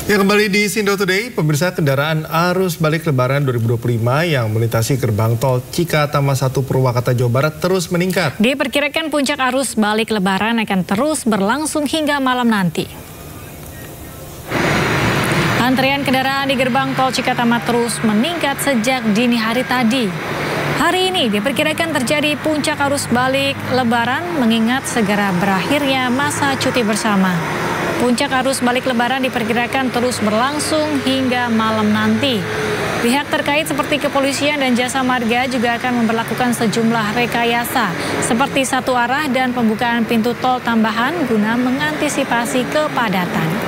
Ya, kembali di Sindo Today, pemirsa, kendaraan arus balik Lebaran 2025 yang melintasi gerbang tol Cikatama 1 Purwakarta, Jawa Barat terus meningkat. Diperkirakan puncak arus balik Lebaran akan terus berlangsung hingga malam nanti. Antrian kendaraan di gerbang tol Cikatama terus meningkat sejak dini hari tadi. Hari ini diperkirakan terjadi puncak arus balik Lebaran mengingat segera berakhirnya masa cuti bersama. Puncak arus balik Lebaran diperkirakan terus berlangsung hingga malam nanti. Pihak terkait seperti kepolisian dan jasa marga juga akan memberlakukan sejumlah rekayasa seperti satu arah dan pembukaan pintu tol tambahan guna mengantisipasi kepadatan.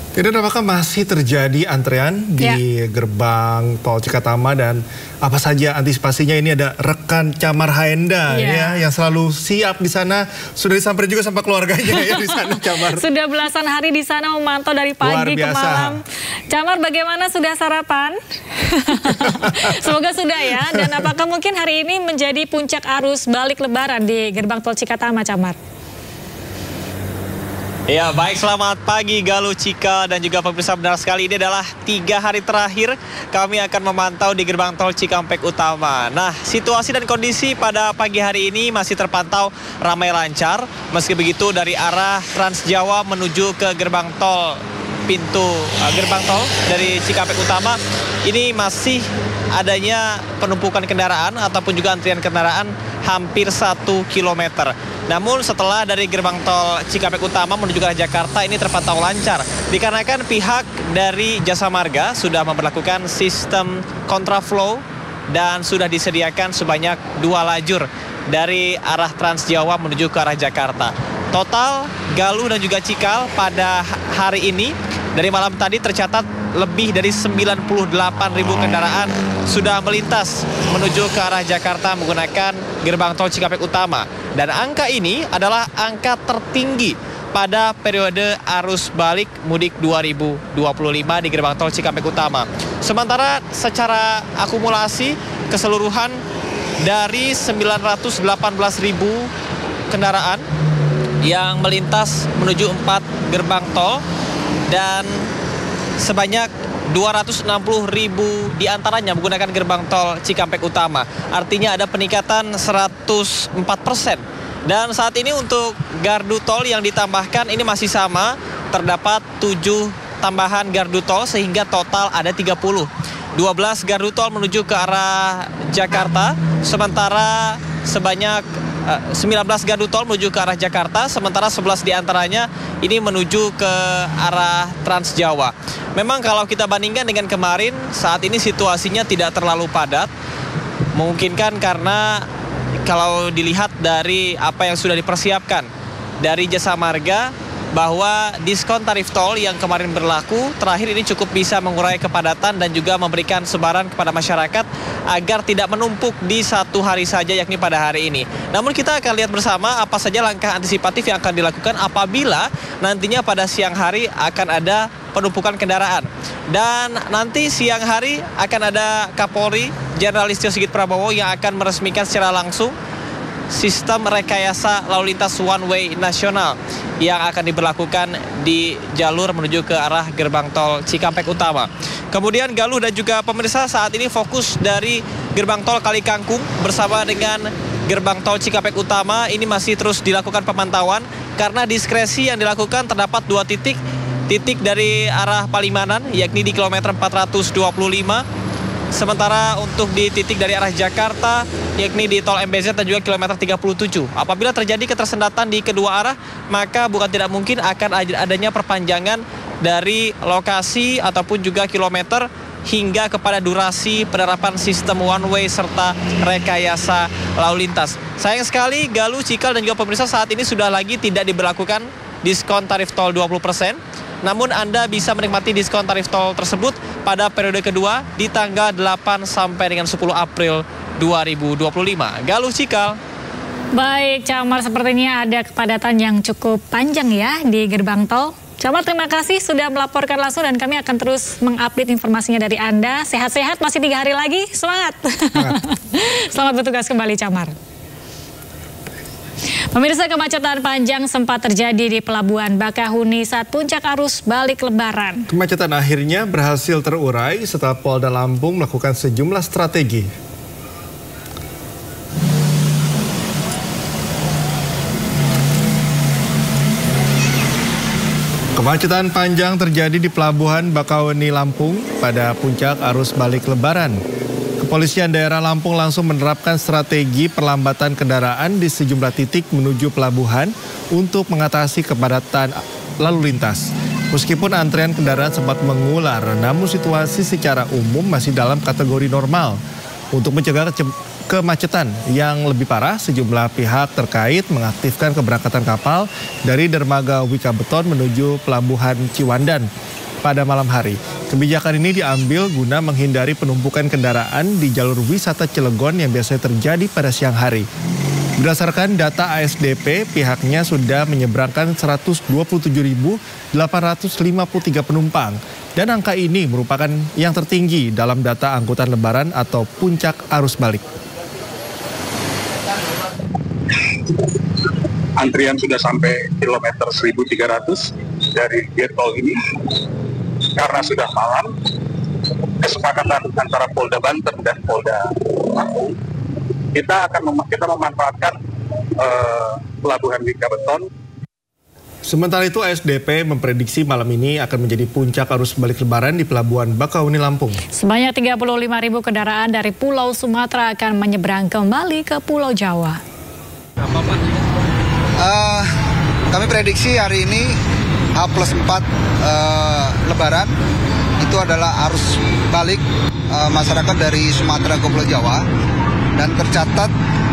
Tidak, apakah masih terjadi antrean di gerbang tol Cikatama dan apa saja antisipasinya? Ini ada rekan Camar Haenda ya yang selalu siap di sana. Sudah disamperin juga sama keluarganya ya di sana, Camar. Sudah belasan hari di sana memantau dari pagi ke malam. Camar, bagaimana, sudah sarapan? Semoga sudah ya. Dan apakah mungkin hari ini menjadi puncak arus balik Lebaran di gerbang tol Cikatama, Camar? Ya, baik, selamat pagi Galuh, Cika, dan juga pemirsa. Benar sekali, ini adalah 3 hari terakhir kami akan memantau di gerbang tol Cikampek Utama. Nah, situasi dan kondisi pada pagi hari ini masih terpantau ramai lancar. Meski begitu, dari arah Trans Jawa menuju ke gerbang tol gerbang tol dari Cikampek Utama, ini masih adanya penumpukan kendaraan ataupun juga antrian kendaraan hampir 1 km. Namun setelah dari gerbang tol Cikampek Utama menuju ke arah Jakarta ini terpantau lancar. Dikarenakan pihak dari Jasa Marga sudah memperlakukan sistem kontraflow dan sudah disediakan sebanyak 2 lajur dari arah Trans Jawa menuju ke arah Jakarta. Total Galuh dan juga Cikal pada hari ini dari malam tadi tercatat lebih dari 98.000 kendaraan sudah melintas menuju ke arah Jakarta menggunakan gerbang tol Cikampek Utama. Dan angka ini adalah angka tertinggi pada periode arus balik mudik 2025 di gerbang tol Cikampek Utama. Sementara secara akumulasi keseluruhan dari 918.000 kendaraan yang melintas menuju 4 gerbang tol dan sebanyak 260.000 diantaranya menggunakan gerbang tol Cikampek Utama. Artinya ada peningkatan 104%. Dan saat ini untuk gardu tol yang ditambahkan ini masih sama. Terdapat 7 tambahan gardu tol sehingga total ada 30. 12 gardu tol menuju ke arah Jakarta. Sementara sebanyak 19 gardu tol menuju ke arah Jakarta, sementara 11 diantaranya ini menuju ke arah Trans Jawa. Memang kalau kita bandingkan dengan kemarin, saat ini situasinya tidak terlalu padat. Memungkinkan karena kalau dilihat dari apa yang sudah dipersiapkan dari Jasa Marga, bahwa diskon tarif tol yang kemarin berlaku terakhir ini cukup bisa mengurai kepadatan dan juga memberikan sebaran kepada masyarakat agar tidak menumpuk di satu hari saja, yakni pada hari ini. Namun kita akan lihat bersama apa saja langkah antisipatif yang akan dilakukan apabila nantinya pada siang hari akan ada penumpukan kendaraan. Dan nanti siang hari akan ada Kapolri Jenderal Listio Sigit Prabowo yang akan meresmikan secara langsung sistem rekayasa lalu lintas one way nasional yang akan diberlakukan di jalur menuju ke arah gerbang tol Cikampek Utama. Kemudian Galuh dan juga pemirsa, saat ini fokus dari gerbang tol Kali Kangkung bersama dengan gerbang tol Cikampek Utama ini masih terus dilakukan pemantauan karena diskresi yang dilakukan terdapat 2 titik dari arah Palimanan, yakni di kilometer 425. Sementara untuk di titik dari arah Jakarta, yakni di tol MBZ dan juga kilometer 37. Apabila terjadi ketersendatan di kedua arah, maka bukan tidak mungkin akan adanya perpanjangan dari lokasi ataupun juga kilometer hingga kepada durasi penerapan sistem one way serta rekayasa lalu lintas. Sayang sekali Galuh, Cikal, dan juga pemirsa, saat ini sudah lagi tidak diberlakukan diskon tarif tol 20%. Namun Anda bisa menikmati diskon tarif tol tersebut pada periode kedua di tanggal 8 sampai dengan 10 April 2025. Galuh, Cikal. Baik, Camar, sepertinya ada kepadatan yang cukup panjang ya di gerbang tol. Camar, terima kasih sudah melaporkan langsung dan kami akan terus mengupdate informasinya dari Anda. Sehat-sehat, masih 3 hari lagi, semangat. Selamat bertugas kembali, Camar. Pemirsa, kemacetan panjang sempat terjadi di Pelabuhan Bakahuni saat puncak arus balik Lebaran. Kemacetan akhirnya berhasil terurai setelah Polda Lampung melakukan sejumlah strategi. Kemacetan panjang terjadi di Pelabuhan Bakahuni Lampung pada puncak arus balik Lebaran. Kepolisian daerah Lampung langsung menerapkan strategi perlambatan kendaraan di sejumlah titik menuju pelabuhan untuk mengatasi kepadatan lalu lintas. Meskipun antrean kendaraan sempat mengular, namun situasi secara umum masih dalam kategori normal. Untuk mencegah kemacetan yang lebih parah, sejumlah pihak terkait mengaktifkan keberangkatan kapal dari dermaga Wika Beton menuju Pelabuhan Ciwandan pada malam hari. Kebijakan ini diambil guna menghindari penumpukan kendaraan di jalur wisata Cilegon yang biasanya terjadi pada siang hari. Berdasarkan data ASDP, pihaknya sudah menyeberangkan 127.853 penumpang. Dan angka ini merupakan yang tertinggi dalam data angkutan lebaran atau puncak arus balik. Antrian sudah sampai kilometer 1.300 dari gate tol ini. Karena sudah malam, kesepakatan antara Polda Banten dan Polda Lampung, kita memanfaatkan Pelabuhan Wika Beton. Sementara itu, ASDP memprediksi malam ini akan menjadi puncak arus balik Lebaran di Pelabuhan Bakahuni Lampung. Sebanyak 35.000 kendaraan dari Pulau Sumatera akan menyeberang kembali ke Pulau Jawa. Kami prediksi hari ini H+4 Lebaran itu adalah arus balik masyarakat dari Sumatera ke Pulau Jawa, dan tercatat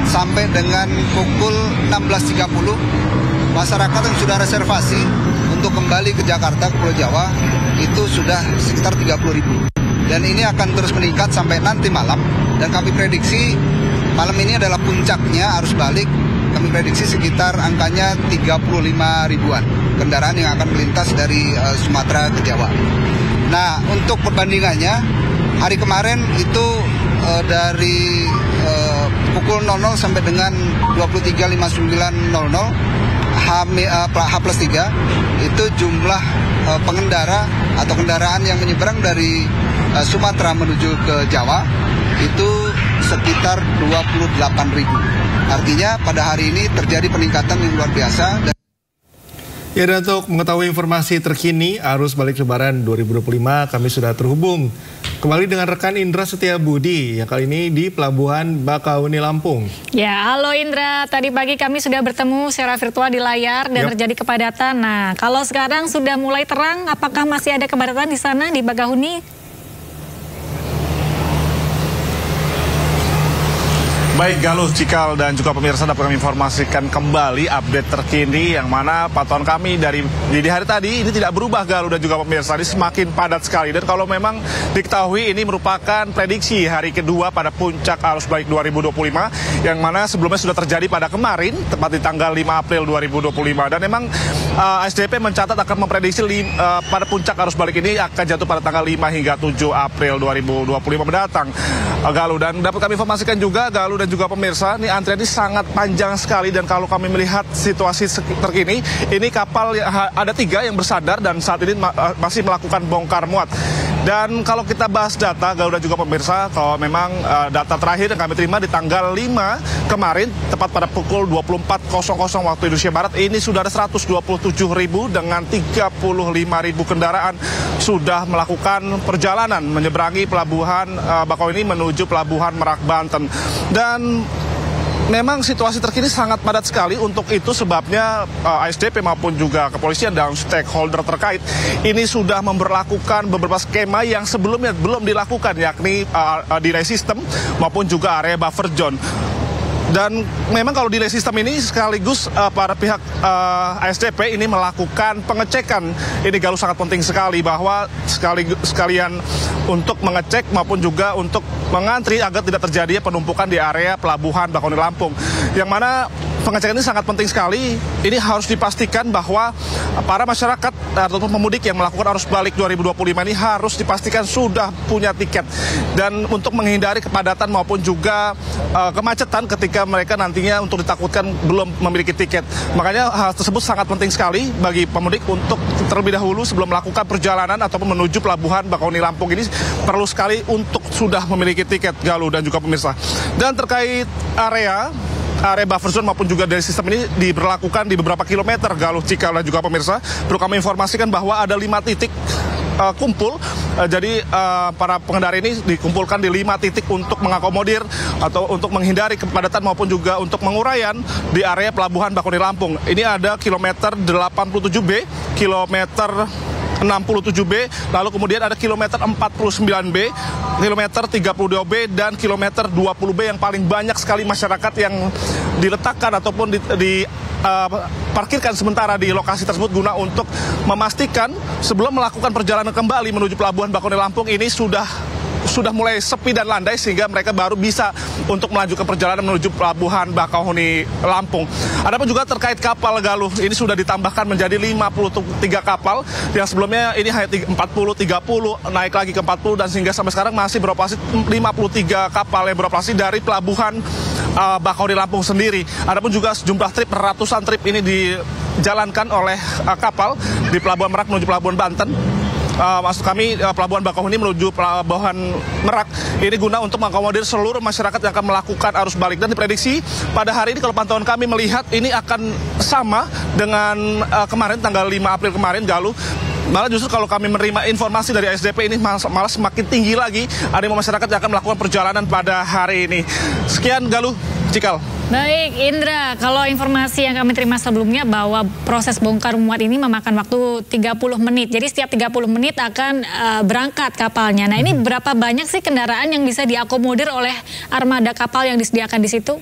sampai dengan pukul 16.30 masyarakat yang sudah reservasi untuk kembali ke Jakarta ke Pulau Jawa itu sudah sekitar 30.000, dan ini akan terus meningkat sampai nanti malam, dan kami prediksi malam ini adalah puncaknya arus balik. Kami prediksi sekitar angkanya 35 ribuan kendaraan yang akan melintas dari Sumatera ke Jawa. Nah, untuk perbandingannya, hari kemarin itu dari pukul 00 sampai dengan 23.59.00 H+3 itu jumlah pengendara atau kendaraan yang menyeberang dari Sumatera menuju ke Jawa itu sekitar 28.000. Artinya pada hari ini terjadi peningkatan yang luar biasa. Ya, dan untuk mengetahui informasi terkini arus balik Lebaran 2025, kami sudah terhubung kembali dengan rekan Indra Setiabudi yang kali ini di Pelabuhan Bakahuni Lampung. Ya, halo Indra. Tadi pagi kami sudah bertemu secara virtual di layar dan terjadi kepadatan. Nah, kalau sekarang sudah mulai terang, apakah masih ada kepadatan di sana di Bakahuni? Baik, Galuh, Cikal, dan juga pemirsa, dapat kami informasikan kembali update terkini yang mana pantauan kami dari di hari tadi ini tidak berubah, Galuh dan juga pemirsa. Ini semakin padat sekali, dan kalau memang diketahui ini merupakan prediksi hari kedua pada puncak arus balik 2025 yang mana sebelumnya sudah terjadi pada kemarin, tepat di tanggal 5 April 2025. Dan memang ASDP mencatat akan memprediksi pada puncak arus balik ini akan jatuh pada tanggal 5 hingga 7 April 2025 mendatang, Galuh. Dan dapat kami informasikan juga, Galuh dan juga pemirsa, ini antrian ini sangat panjang sekali, dan kalau kami melihat situasi terkini, ini kapal ada 3 yang bersandar dan saat ini masih melakukan bongkar muat. Dan kalau kita bahas data, Galuh dan juga pemirsa, kalau memang data terakhir yang kami terima di tanggal 5 kemarin, tepat pada pukul 24.00 waktu Indonesia Barat, ini sudah ada 127.000 dengan 35.000 kendaraan sudah melakukan perjalanan menyeberangi Pelabuhan Bakahuni menuju Pelabuhan Merak, Banten. Dan memang situasi terkini sangat padat sekali. Untuk itu sebabnya ASDP maupun juga kepolisian dan stakeholder terkait ini sudah memberlakukan beberapa skema yang sebelumnya belum dilakukan, yakni delay system maupun juga area buffer zone. Dan memang kalau delay system ini sekaligus para pihak ASDP ini melakukan pengecekan. Ini, Galuh, sangat penting sekali bahwa sekalian untuk mengecek maupun juga untuk mengantri agar tidak terjadi penumpukan di area Pelabuhan Bakahuni Lampung. Yang mana pengecekan ini sangat penting sekali. Ini harus dipastikan bahwa para masyarakat ataupun pemudik yang melakukan arus balik 2025 ini harus dipastikan sudah punya tiket. Dan untuk menghindari kepadatan maupun juga kemacetan ketika mereka nantinya untuk ditakutkan belum memiliki tiket. Makanya hal tersebut sangat penting sekali bagi pemudik untuk terlebih dahulu sebelum melakukan perjalanan ataupun menuju Pelabuhan Bakauheni Lampung ini perlu sekali untuk sudah memiliki tiket, Galuh dan juga pemirsa. Dan terkait area buffer zone maupun juga dari sistem ini diberlakukan di beberapa kilometer, Galuh, Cikal dan juga pemirsa. Perlu kami informasikan bahwa ada 5 titik kumpul. Jadi para pengendara ini dikumpulkan di 5 titik untuk mengakomodir atau untuk menghindari kepadatan maupun juga untuk penguraian di area Pelabuhan Bakauheni Lampung. Ini ada kilometer 87B, kilometer 67B, lalu kemudian ada kilometer 49B, kilometer 32B, dan kilometer 20B yang paling banyak sekali masyarakat yang diletakkan ataupun parkirkan sementara di lokasi tersebut guna untuk memastikan sebelum melakukan perjalanan kembali menuju Pelabuhan Bakauheni Lampung ini sudah mulai sepi dan landai sehingga mereka baru bisa untuk melanjutkan perjalanan menuju Pelabuhan Bakauheni Lampung. Adapun juga terkait kapal, Galuh, ini sudah ditambahkan menjadi 53 kapal yang sebelumnya ini hanya 40, 30, naik lagi ke 40 dan sehingga sampai sekarang masih beroperasi 53 kapal yang beroperasi dari Pelabuhan Bakauheni Lampung sendiri. Adapun juga sejumlah trip, ratusan trip ini dijalankan oleh kapal di Pelabuhan Merak menuju Pelabuhan Banten. Maksud kami Pelabuhan Bakauheni menuju Pelabuhan Merak ini guna untuk mengakomodir seluruh masyarakat yang akan melakukan arus balik. Dan diprediksi pada hari ini kalau pantauan kami melihat ini akan sama dengan kemarin tanggal 5 April kemarin, Galuh. Malah justru kalau kami menerima informasi dari ASDP ini malah semakin tinggi lagi animo masyarakat yang akan melakukan perjalanan pada hari ini. Sekian, Galuh, Cikal. Baik, Indra, kalau informasi yang kami terima sebelumnya bahwa proses bongkar muat ini memakan waktu 30 menit. Jadi setiap 30 menit akan berangkat kapalnya. Nah, ini berapa banyak sih kendaraan yang bisa diakomodir oleh armada kapal yang disediakan di situ?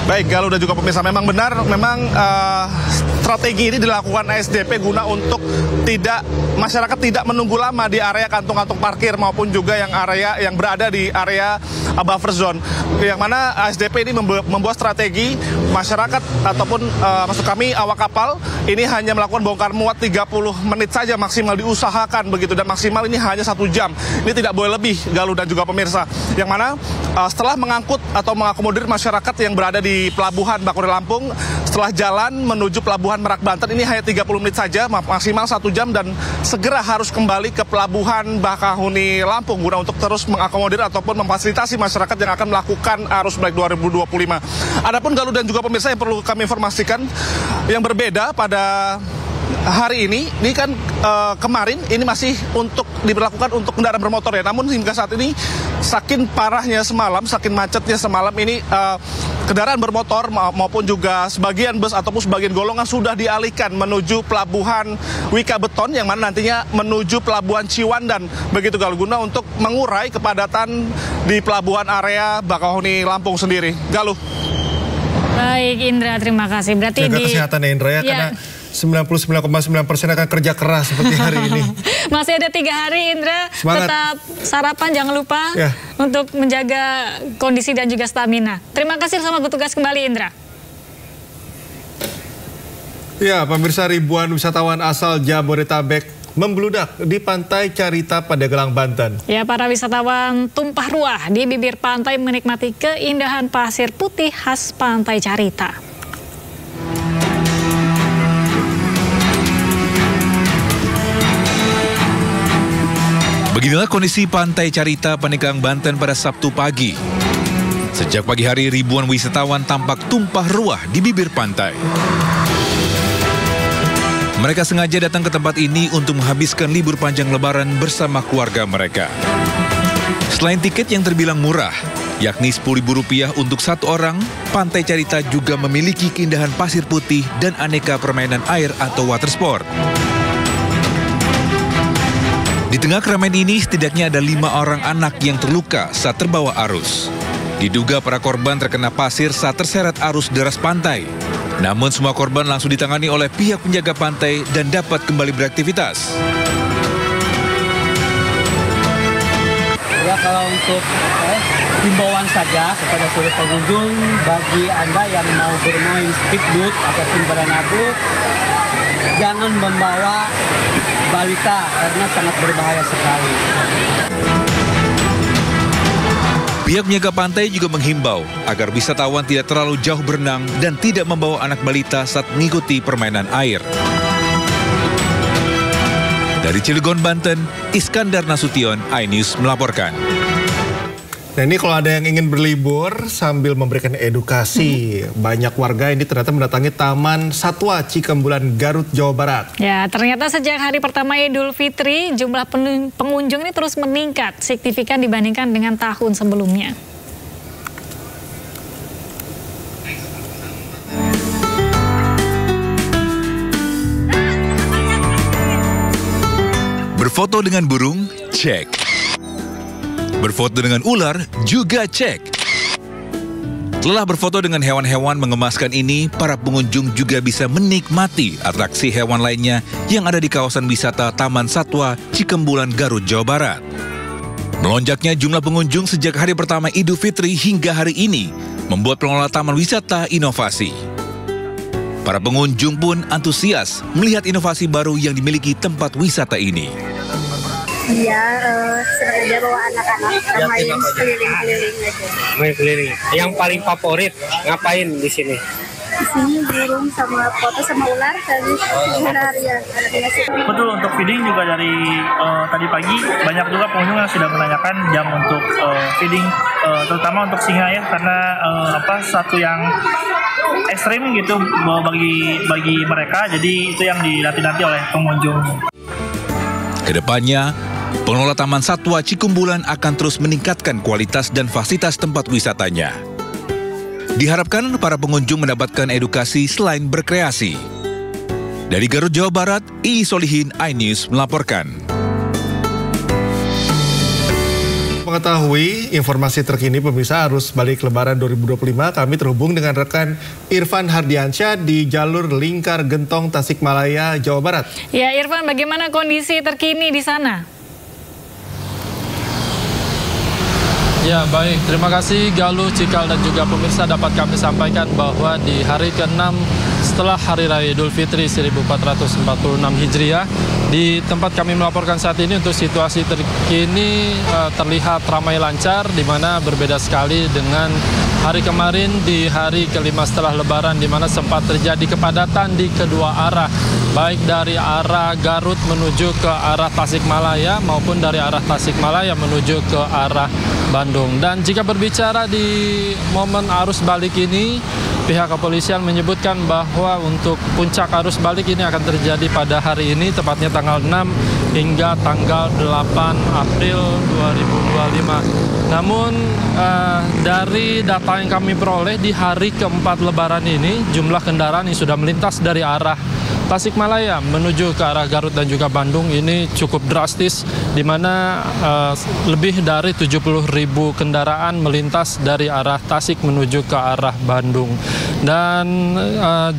Baik, Galuh dan juga pemirsa, memang benar, memang strategi ini dilakukan ASDP guna untuk masyarakat tidak menunggu lama di area kantong-kantong parkir maupun juga yang area yang berada di area buffer zone. Yang mana ASDP ini membuat strategi masyarakat ataupun maksud kami awak kapal ini hanya melakukan bongkar muat 30 menit saja maksimal diusahakan begitu, dan maksimal ini hanya 1 jam. Ini tidak boleh lebih, Galuh dan juga pemirsa. Yang mana setelah mengangkut atau mengakomodir masyarakat yang berada di Pelabuhan Bakauheni Lampung, setelah jalan menuju Pelabuhan Merak Banten ini hanya 30 menit saja, maksimal 1 jam, dan segera harus kembali ke Pelabuhan Bakauheni Lampung guna untuk terus mengakomodir ataupun memfasilitasi masyarakat yang akan melakukan arus balik 2025. Adapun, Galuh dan juga pemirsa, yang perlu kami informasikan yang berbeda pada hari ini kan kemarin ini masih diberlakukan untuk kendaraan bermotor ya. Namun hingga saat ini saking parahnya semalam, saking macetnya semalam ini kendaraan bermotor maupun juga sebagian bus ataupun sebagian golongan sudah dialihkan menuju Pelabuhan Wika Beton yang mana nantinya menuju Pelabuhan Ciwandan. Begitu, Galuh, guna untuk mengurai kepadatan di pelabuhan area Bakauheni Lampung sendiri. Galuh. Baik, Indra, terima kasih. Berarti jaga kesehatan ya, Indra, ya. Karena 99,9% akan kerja keras seperti hari ini. Masih ada 3 hari, Indra. Semangat. Tetap sarapan, jangan lupa untuk menjaga kondisi dan juga stamina. Terima kasih, selamat bertugas kembali, Indra. Ya, pemirsa, ribuan wisatawan asal Jabodetabek membludak di Pantai Carita Pandeglang, Banten. Ya, para wisatawan tumpah ruah di bibir pantai menikmati keindahan pasir putih khas Pantai Carita. Beginilah kondisi Pantai Carita Pandeglang, Banten pada Sabtu pagi. Sejak pagi hari, ribuan wisatawan tampak tumpah ruah di bibir pantai. Mereka sengaja datang ke tempat ini untuk menghabiskan libur panjang Lebaran bersama keluarga mereka. Selain tiket yang terbilang murah, yakni Rp10.000 untuk 1 orang, Pantai Carita juga memiliki keindahan pasir putih dan aneka permainan air atau water sport. Di tengah keramaian ini, setidaknya ada 5 orang anak yang terluka saat terbawa arus. Diduga para korban terkena pasir saat terseret arus deras pantai. Namun semua korban langsung ditangani oleh pihak penjaga pantai dan dapat kembali beraktivitas. Ya, kalau untuk himbauan saja kepada seluruh pengunjung, bagi Anda yang mau bermain speedboat ataupun banana boat, jangan membawa balita karena sangat berbahaya sekali. Pihak penjaga pantai juga menghimbau agar wisatawan tidak terlalu jauh berenang dan tidak membawa anak balita saat mengikuti permainan air. Dari Cilegon, Banten, Iskandar Nasution, iNews melaporkan. Nah ini kalau ada yang ingin berlibur sambil memberikan edukasi, banyak warga ini ternyata mendatangi Taman Satwa Cikembulan, Garut, Jawa Barat. Ya, ternyata sejak hari pertama Idul Fitri, jumlah pengunjung ini terus meningkat signifikan dibandingkan dengan tahun sebelumnya. Berfoto dengan burung, cek. Berfoto dengan ular, juga cek. Setelah berfoto dengan hewan-hewan mengemaskan ini, para pengunjung juga bisa menikmati atraksi hewan lainnya yang ada di kawasan wisata Taman Satwa Cikembulan, Garut, Jawa Barat. Melonjaknya jumlah pengunjung sejak hari pertama Idul Fitri hingga hari ini membuat pengelola taman wisata inovasi. Para pengunjung pun antusias melihat inovasi baru yang dimiliki tempat wisata ini. Iya, sengaja bawa anak-anak main keliling-keliling aja. Main keliling. Yang paling favorit ngapain di sini? Di sini burung sama foto sama ular tadi ya. Betul, untuk feeding juga dari tadi pagi banyak juga pengunjung yang sudah menanyakan jam untuk feeding, terutama untuk singa ya, karena satu yang ekstrim gitu bagi mereka, jadi itu yang dinanti-nanti oleh pengunjung. Kedepannya, pengelola Taman Satwa Cikembulan akan terus meningkatkan kualitas dan fasilitas tempat wisatanya. Diharapkan para pengunjung mendapatkan edukasi selain berkreasi. Dari Garut, Jawa Barat, I Solihin, iNews melaporkan. Mengetahui informasi terkini pemirsa arus balik Lebaran 2025, kami terhubung dengan rekan Irfan Hardiansyah di jalur Lingkar Gentong, Tasikmalaya, Jawa Barat. Ya Irfan, bagaimana kondisi terkini di sana? Ya baik, terima kasih Galuh, Cikal dan juga pemirsa. Dapat kami sampaikan bahwa di hari ke-6 setelah Hari Raya Idul Fitri 1446 Hijriah, di tempat kami melaporkan saat ini untuk situasi terkini terlihat ramai lancar, di mana berbeda sekali dengan hari kemarin di hari kelima setelah Lebaran, di mana sempat terjadi kepadatan di kedua arah, baik dari arah Garut menuju ke arah Tasikmalaya maupun dari arah Tasikmalaya menuju ke arah Bandung. Dan jika berbicara di momen arus balik ini, pihak kepolisian menyebutkan bahwa untuk puncak arus balik ini akan terjadi pada hari ini, tepatnya tanggal 6 hingga tanggal 8 April 2025. Namun dari data yang kami peroleh di hari keempat Lebaran ini, jumlah kendaraan yang sudah melintas dari arah Tasikmalaya menuju ke arah Garut dan juga Bandung ini cukup drastis, di mana lebih dari 70.000 kendaraan melintas dari arah Tasik menuju ke arah Bandung. Dan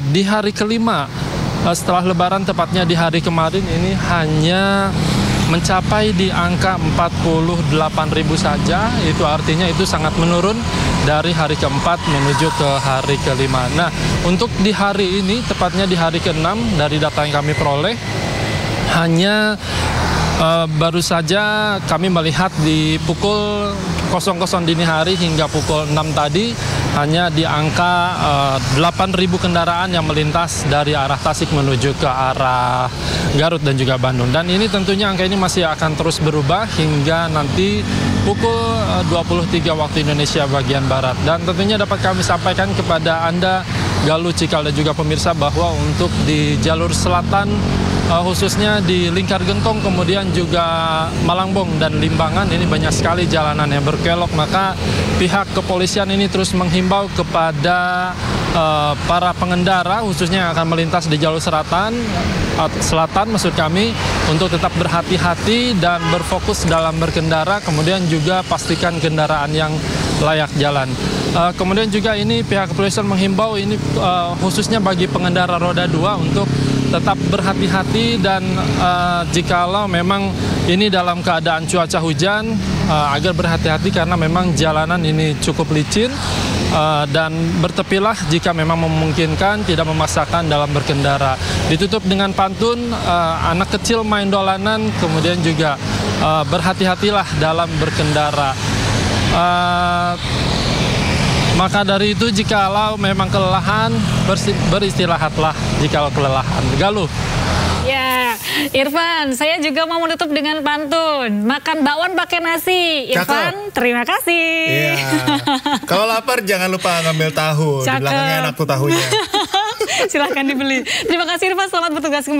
di hari kelima setelah Lebaran, tepatnya di hari kemarin ini hanya mencapai di angka 48.000 saja. Itu artinya itu sangat menurun dari hari keempat menuju ke hari kelima. Nah, untuk di hari ini, tepatnya di hari ke-6 dari data yang kami peroleh, hanya baru saja kami melihat di pukul 00 dini hari hingga pukul 6 tadi hanya di angka 8.000 kendaraan yang melintas dari arah Tasik menuju ke arah Garut dan juga Bandung. Dan ini tentunya angka ini masih akan terus berubah hingga nanti pukul 23 waktu Indonesia bagian Barat. Dan tentunya dapat kami sampaikan kepada Anda, Galuh, Cikal dan juga pemirsa, bahwa untuk di jalur selatan, khususnya di Lingkar Gentong, kemudian juga Malangbong dan Limbangan, ini banyak sekali jalanan yang berkelok. Maka pihak kepolisian ini terus menghimbau kepada para pengendara, khususnya yang akan melintas di jalur selatan maksud kami, untuk tetap berhati-hati dan berfokus dalam berkendara, kemudian juga pastikan kendaraan yang layak jalan. Kemudian juga ini pihak kepolisian menghimbau ini khususnya bagi pengendara roda 2 untuk tetap berhati-hati dan jikalau memang ini dalam keadaan cuaca hujan, agar berhati-hati karena memang jalanan ini cukup licin, dan bertepilah jika memang memungkinkan, tidak memaksakan dalam berkendara. Ditutup dengan pantun, anak kecil main dolanan, kemudian juga berhati-hatilah dalam berkendara. Maka dari itu jikalau memang kelelahan, beristirahatlah jikalau kelelahan. Galuh. Ya, Irfan, saya juga mau menutup dengan pantun. Makan bakwan pakai nasi. Irfan, terima kasih. Iya. Kalau lapar jangan lupa ngambil tahu. Di belakangnya enak tuh tahunya. Silahkan dibeli. Terima kasih Irfan, selamat bertugas kembali.